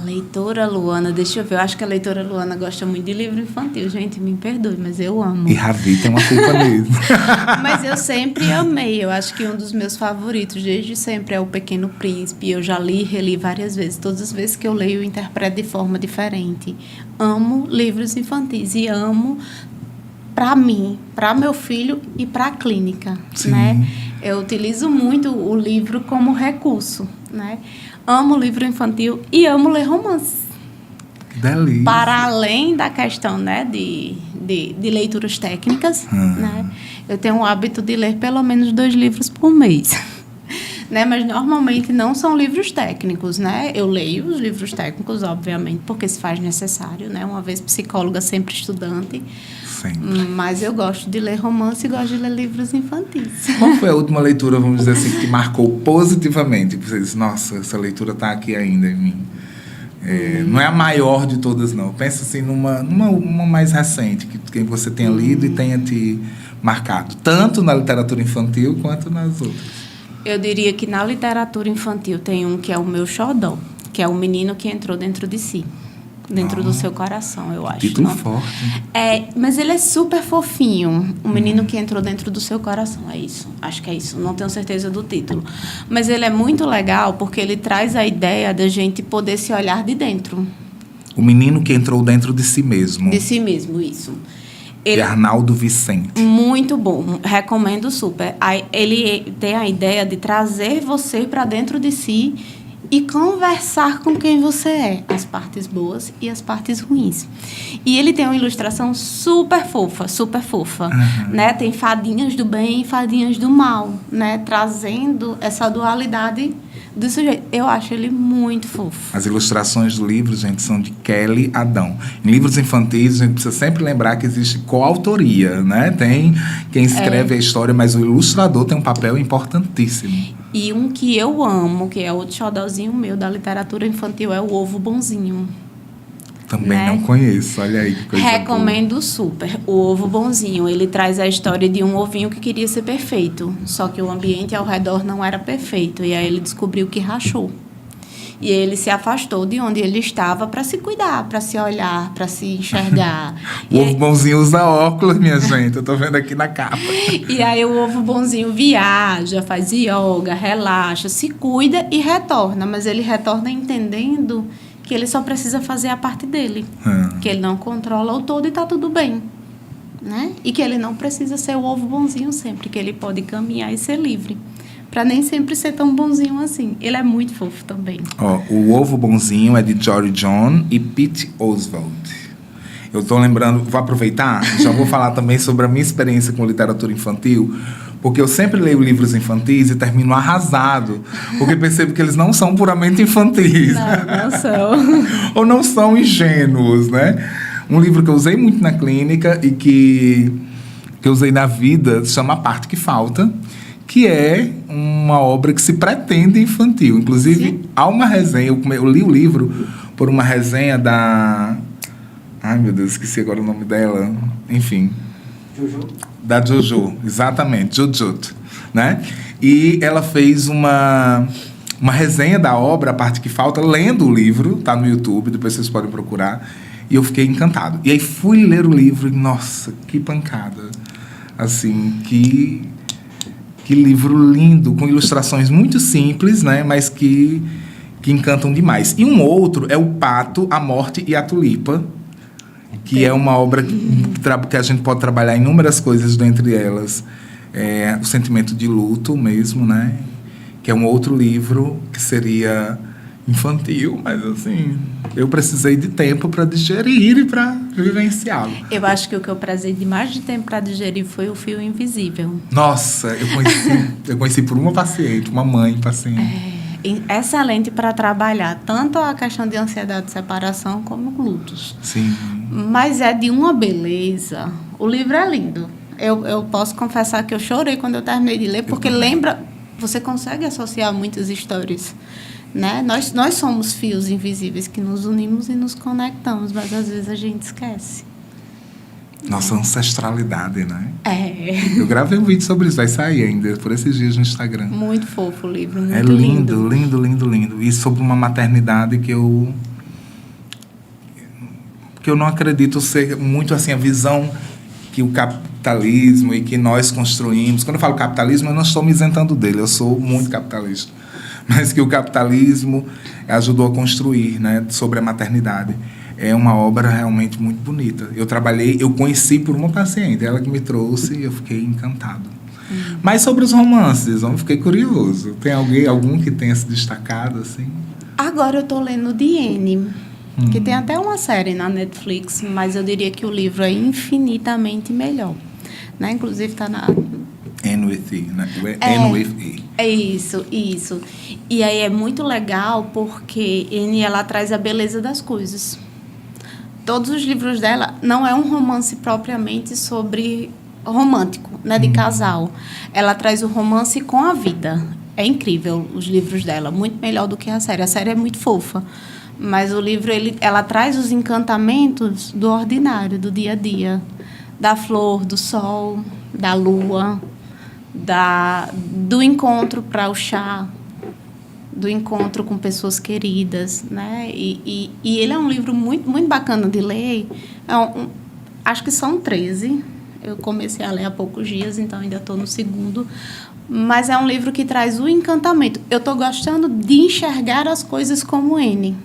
Leitora Luana, deixa eu ver, eu acho que a leitora Luana gosta muito de livro infantil, gente, me perdoe, mas eu amo. E Ravi tem uma culpa mesmo. Mas eu sempre amei, eu acho que um dos meus favoritos desde sempre é O Pequeno Príncipe, eu já li e reli várias vezes, todas as vezes que eu leio eu interpreto de forma diferente. Amo livros infantis e amo para mim, para meu filho e para a clínica, né? Eu utilizo muito o livro como recurso, né? Amo livro infantil e amo ler romance. Que delícia. Para além da questão, né, de leituras técnicas, né? Eu tenho o hábito de ler pelo menos 2 livros por mês. Né? Mas normalmente não são livros técnicos, né? Eu leio os livros técnicos, obviamente, porque se faz necessário, né? Uma vez psicóloga, sempre estudante. Sempre. Mas eu gosto de ler romance e gosto de ler livros infantis. Qual foi a última leitura, vamos dizer assim, que marcou positivamente? Você disse, nossa, essa leitura está aqui ainda em mim. Não é a maior de todas, não. Pensa assim numa mais recente, que você tenha lido e tenha te marcado, tanto na literatura infantil quanto nas outras. Eu diria que na literatura infantil tem um que é o meu xodó, que é o menino que entrou dentro de si. Dentro do seu coração, eu acho. Título forte. Mas ele é super fofinho. O menino que entrou dentro do seu coração. É isso. Acho que é isso. Não tenho certeza do título. Mas ele é muito legal porque ele traz a ideia da gente poder se olhar de dentro. O menino que entrou dentro de si mesmo. De si mesmo, isso. De Arnaldo Vicente. Muito bom. Recomendo super. Ele tem a ideia de trazer você para dentro de si e conversar com quem você é, as partes boas e as partes ruins. E ele tem uma ilustração super fofa, né? Tem fadinhas do bem e fadinhas do mal, né? Trazendo essa dualidade do sujeito. Eu acho ele muito fofo. As ilustrações do livro, gente, são de Kelly Adão. Em livros infantis, a gente precisa sempre lembrar que existe coautoria, né? Tem quem escreve a história, mas o ilustrador tem um papel importantíssimo. E um que eu amo, que é outro xodózinho meu da literatura infantil, é o Ovo Bonzinho. Também né? Não conheço, olha aí que coisa Recomendo boa. Super. O Ovo Bonzinho, ele traz a história de um ovinho que queria ser perfeito, só que o ambiente ao redor não era perfeito, e aí ele descobriu que rachou. E ele se afastou de onde ele estava para se cuidar, para se olhar, para se enxergar. O ovo bonzinho usa óculos, minha gente. Eu tô vendo aqui na capa. E aí o ovo bonzinho viaja, faz yoga, relaxa, se cuida e retorna. Mas ele retorna entendendo que ele só precisa fazer a parte dele. Que ele não controla o todo e tá tudo bem. Né? E que ele não precisa ser o ovo bonzinho sempre. Que ele pode caminhar e ser livre. Para nem sempre ser tão bonzinho assim. Ele é muito fofo também. O Ovo Bonzinho é de Jory John e Pete Oswald. Eu estou lembrando, vou aproveitar, já vou falar também sobre a minha experiência com literatura infantil, porque eu sempre leio livros infantis e termino arrasado, porque percebo que eles não são puramente infantis. Não são. Ou não são ingênuos, né? Um livro que eu usei muito na clínica e que eu usei na vida se chama A Parte que Falta, que é uma obra que se pretende infantil. Inclusive, sim, há uma resenha, eu li o livro por uma resenha da... Ai, meu Deus, esqueci agora o nome dela. Enfim. Jojo? Da Jojo, exatamente, Jojot, né? E ela fez uma resenha da obra, A Parte que Falta, lendo o livro, tá no YouTube, depois vocês podem procurar, e eu fiquei encantado. E aí fui ler o livro e, nossa, que pancada. Assim, que livro lindo, com ilustrações muito simples, né? Mas que encantam demais. E um outro é O Pato, a Morte e a Tulipa, que é uma obra que a gente pode trabalhar inúmeras coisas, dentre elas o sentimento de luto mesmo, né? Que é um outro livro que seria infantil, mas assim, eu precisei de tempo para digerir e para vivenciá-lo. Eu acho que o que eu precisei de mais de tempo para digerir foi O Fio Invisível. Nossa, eu conheci por uma paciente, uma mãe paciente. Excelente para trabalhar tanto a questão de ansiedade de separação como lutos. Sim. Mas é de uma beleza. O livro é lindo. Eu posso confessar que eu chorei quando eu terminei de ler, porque lembra, você consegue associar muitas histórias. Né? Nós somos fios invisíveis que nos unimos e nos conectamos, mas às vezes a gente esquece. Nossa ancestralidade, né? É. Eu gravei um vídeo sobre isso, vai sair ainda, por esses dias no Instagram. Muito fofo o livro, muito lindo. É lindo. E sobre uma maternidade que eu não acredito ser muito assim, a visão que o capitalismo e que nós construímos. Quando eu falo capitalismo, eu não estou me isentando dele, eu sou muito capitalista. Mas que o capitalismo ajudou a construir, né, sobre a maternidade. É uma obra realmente muito bonita. Eu conheci por uma paciente, ela que me trouxe e eu fiquei encantado. Mas sobre os romances, eu fiquei curioso. Tem algum que tenha se destacado, assim? Agora eu estou lendo The Anne, que tem até uma série na Netflix, mas eu diria que o livro é infinitamente melhor. Né? Inclusive está na... Anne with E, né? Anne with E. É isso. E aí é muito legal porque Anne, ela traz a beleza das coisas. Todos os livros dela não é um romance propriamente sobre romântico, né, de casal. Ela traz o romance com a vida. É incrível os livros dela, muito melhor do que a série. A série é muito fofa, mas o livro ela traz os encantamentos do ordinário, do dia a dia, da flor, do sol, da lua, do encontro para o chá, do encontro com pessoas queridas, né? E ele é um livro muito, muito bacana de ler. Acho que são 13. Eu comecei a ler há poucos dias, então ainda estou no segundo. Mas é um livro que traz o encantamento. Eu estou gostando de enxergar as coisas como N,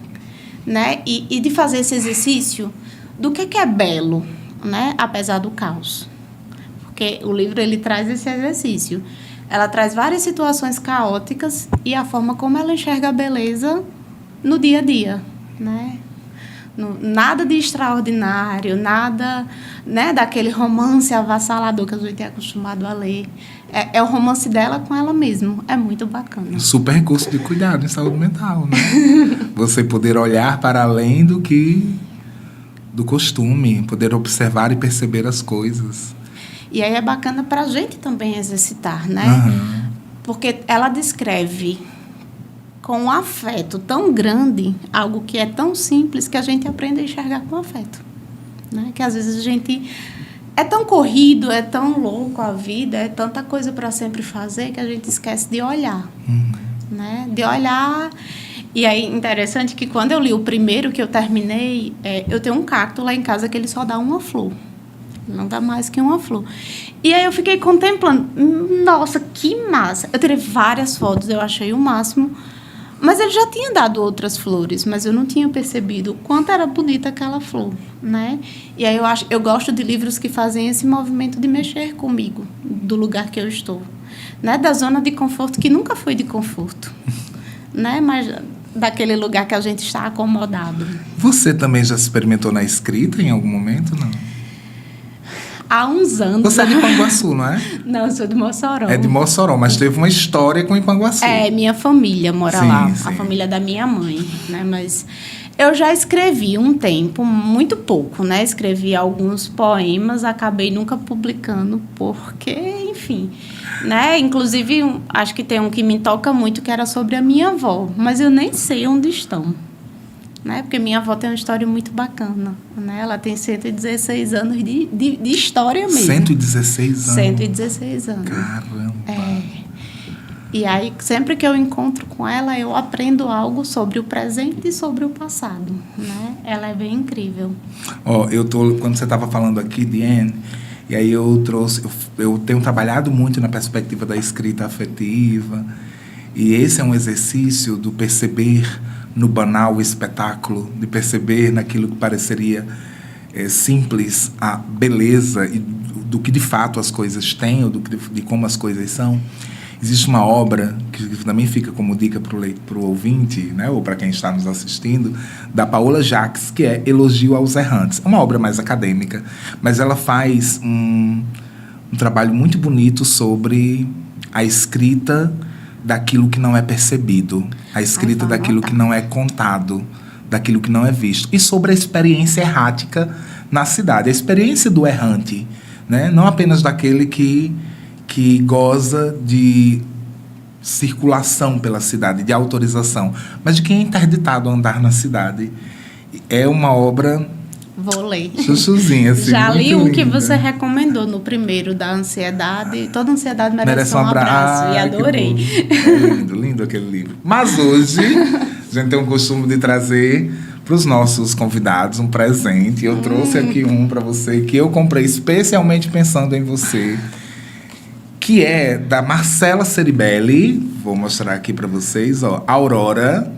né? E de fazer esse exercício do que é belo, né? Apesar do caos. Porque o livro ele traz esse exercício. Ela traz várias situações caóticas e a forma como ela enxerga a beleza no dia a dia, né? Nada de extraordinário, nada, né, daquele romance avassalador que a gente é acostumado a ler. É o romance dela com ela mesma. É muito bacana. Super recurso de cuidado em saúde mental, né? Você poder olhar para além do costume, poder observar e perceber as coisas. E aí é bacana para a gente também exercitar, né? Uhum. Porque ela descreve com um afeto tão grande algo que é tão simples que a gente aprende a enxergar com afeto, né? Que às vezes a gente é tão corrido, é tão louco a vida, é tanta coisa para sempre fazer que a gente esquece de olhar, né? De olhar E aí, interessante que quando eu li o primeiro que eu terminei, eu tenho um cacto lá em casa que ele só dá uma flor. Não dá mais que uma flor. E aí eu fiquei contemplando. Nossa, que massa. Eu tirei várias fotos, eu achei o máximo. Mas ele já tinha dado outras flores, mas eu não tinha percebido o quanto era bonita aquela flor, né? E aí eu gosto de livros que fazem esse movimento de mexer comigo, do lugar que eu estou. Né? Da zona de conforto, que nunca foi de conforto. Né? Mas daquele lugar que a gente está acomodado. Você também já se experimentou na escrita em algum momento, não? Há uns anos. Você é de Ipanguaçu, não é? Não, eu sou de Mossoró. É de Mossoró, mas teve uma história com Ipanguaçu. Minha família mora Sim, lá, sim. a família da minha mãe, né? Mas eu já escrevi um tempo, muito pouco, né? Escrevi alguns poemas, acabei nunca publicando, porque, enfim, né? Inclusive, acho que tem um que me toca muito, que era sobre a minha avó, mas eu nem sei onde estão. Né? Porque minha avó tem uma história muito bacana. Né? Ela tem 116 anos de história mesmo. 116 anos? 116 anos. Caramba! E aí, sempre que eu encontro com ela, eu aprendo algo sobre o presente e sobre o passado. Né? Ela é bem incrível. Quando você estava falando aqui de Anne, e aí eu tenho trabalhado muito na perspectiva da escrita afetiva, e esse é um exercício do perceber no banal espetáculo, de perceber naquilo que pareceria simples a beleza e do que de fato as coisas têm, ou de como as coisas são. Existe uma obra que também fica como dica para o ouvinte, né, ou para quem está nos assistindo, da Paola Jacques, que é Elogio aos Errantes. É uma obra mais acadêmica, mas ela faz um trabalho muito bonito sobre a escrita daquilo que não é percebido, a escrita daquilo que não é contado, daquilo que não é visto, e sobre a experiência errática na cidade, a experiência do errante, né? Não apenas daquele que goza de circulação pela cidade, de autorização, mas de quem é interditado a andar na cidade. É uma obra... Vou ler. Chuchuzinha, assim. Já li um linda. que você recomendou no primeiro, da ansiedade. Toda ansiedade merece um abraço. E adorei. Lindo, lindo aquele livro. Mas hoje, a gente tem o costume de trazer para os nossos convidados um presente. Eu trouxe aqui um para você, que eu comprei especialmente pensando em você, que é da Marcela Ceribelli. Vou mostrar aqui para vocês, Aurora,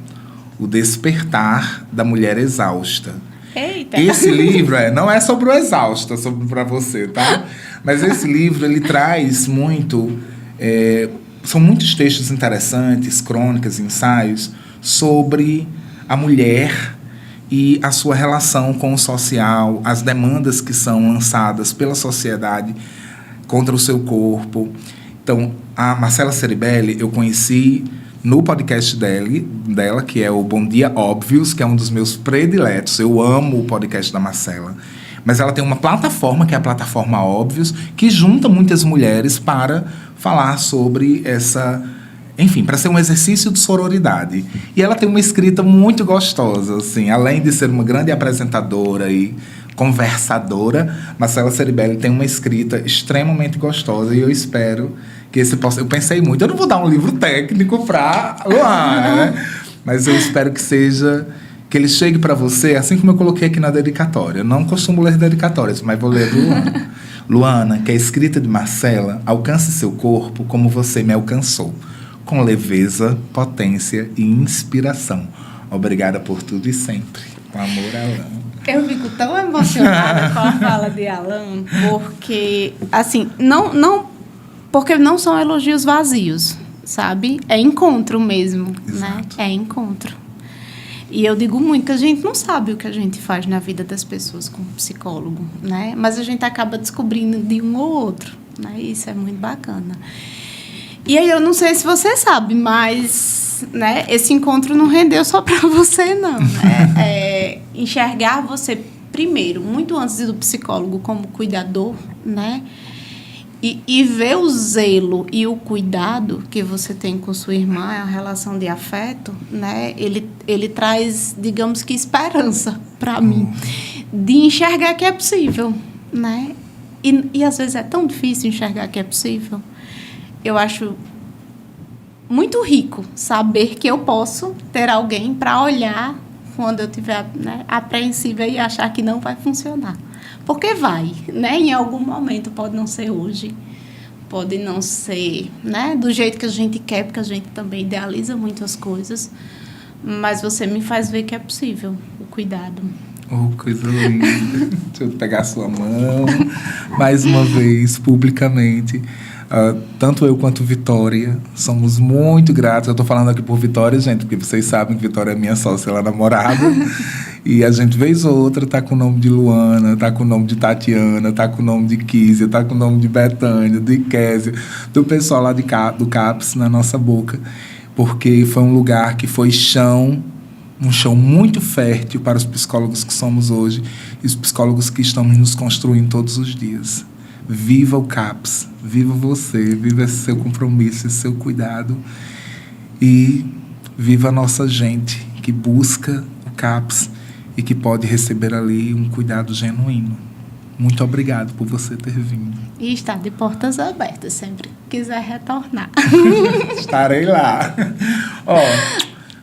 o despertar da mulher exausta. Eita. Esse livro não é sobre o exausto, é sobre para você, tá? Mas esse livro, ele traz muito... são muitos textos interessantes, crônicas, ensaios, sobre a mulher e a sua relação com o social, as demandas que são lançadas pela sociedade contra o seu corpo. Então, a Marcela Ceribelli, eu conheci no podcast dela, que é o Bom Dia Óbvios, que é um dos meus prediletos. Eu amo o podcast da Marcela. Mas ela tem uma plataforma, que é a plataforma Óbvios, que junta muitas mulheres para falar sobre essa... Enfim, para ser um exercício de sororidade. E ela tem uma escrita muito gostosa, assim. Além de ser uma grande apresentadora e conversadora, Marcela Ceribelli tem uma escrita extremamente gostosa, e eu espero que esse possa... Eu pensei muito, eu não vou dar um livro técnico para Luana, né? Mas eu espero que ele chegue para você, assim como eu coloquei aqui na dedicatória. Eu não costumo ler dedicatórias, mas vou ler Luana. Luana, que a escrita de Marcela alcance seu corpo como você me alcançou, com leveza, potência e inspiração. Obrigada por tudo e sempre. Com amor, Alan. Eu fico tão emocionada com a fala de Alan, porque, assim, porque não são elogios vazios, sabe? É encontro mesmo, né? É encontro. E eu digo muito que a gente não sabe o que a gente faz na vida das pessoas como psicólogo, né? Mas a gente acaba descobrindo de um ou outro, né? Isso é muito bacana. E aí eu não sei se você sabe, mas, né, esse encontro não rendeu só para você, não. Enxergar você primeiro, muito antes do psicólogo, como cuidador, né? E ver o zelo e o cuidado que você tem com sua irmã, a relação de afeto, né? Ele traz, digamos que, esperança para mim, de enxergar que é possível, né? E às vezes é tão difícil enxergar que é possível. Eu acho muito rico saber que eu posso ter alguém para olhar quando eu estiver, né, apreensiva e achar que não vai funcionar. Porque vai, né? Em algum momento, pode não ser hoje, pode não ser, né, do jeito que a gente quer, porque a gente também idealiza muitas coisas, mas você me faz ver que é possível o cuidado. Oh, coisa linda. Deixa eu pegar a sua mão mais uma vez, publicamente. Tanto eu quanto Vitória somos muito gratos. Eu estou falando aqui por Vitória, gente, porque vocês sabem que Vitória é minha sócia, ela é namorada. E a gente, vez ou outra, tá com o nome de Luana, tá com o nome de Tatiana, tá com o nome de Kísia, tá com o nome de Betânia, de Késia, do pessoal lá do CAPS na nossa boca. Porque foi um lugar que foi um chão muito fértil para os psicólogos que somos hoje e os psicólogos que estamos nos construindo todos os dias. Viva o CAPS, viva você, viva esse seu compromisso, esse seu cuidado e viva a nossa gente que busca o CAPS e que pode receber ali um cuidado genuíno. Muito obrigado por você ter vindo. E está de portas abertas, sempre que quiser retornar. Estarei lá.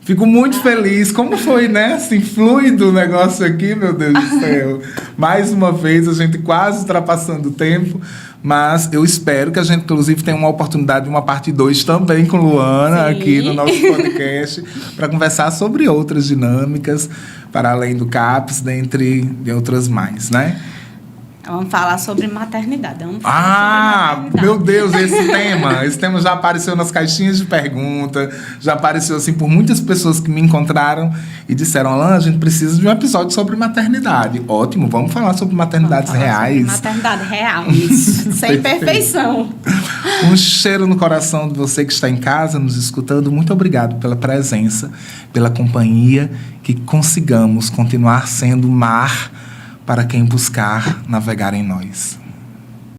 Fico muito feliz. Como foi, né? Assim, fluido o negócio aqui, meu Deus do céu. Mais uma vez, a gente quase ultrapassando o tempo. Mas eu espero que a gente, inclusive, tenha uma oportunidade de uma parte 2 também com Luana. Sim. Aqui no nosso podcast, para conversar sobre outras dinâmicas, para além do CAPS, dentre de outras mais, né? Vamos falar sobre maternidade. Sobre maternidade. Meu Deus, esse tema já apareceu nas caixinhas de pergunta, já apareceu assim por muitas pessoas que me encontraram e disseram: Alana, a gente precisa de um episódio sobre maternidade. Ótimo, vamos falar sobre maternidades reais. Sobre maternidade real, isso, sem perfeição. Um cheiro no coração de você que está em casa nos escutando. Muito obrigado pela presença, pela companhia, que consigamos continuar sendo mar para quem buscar navegar em nós.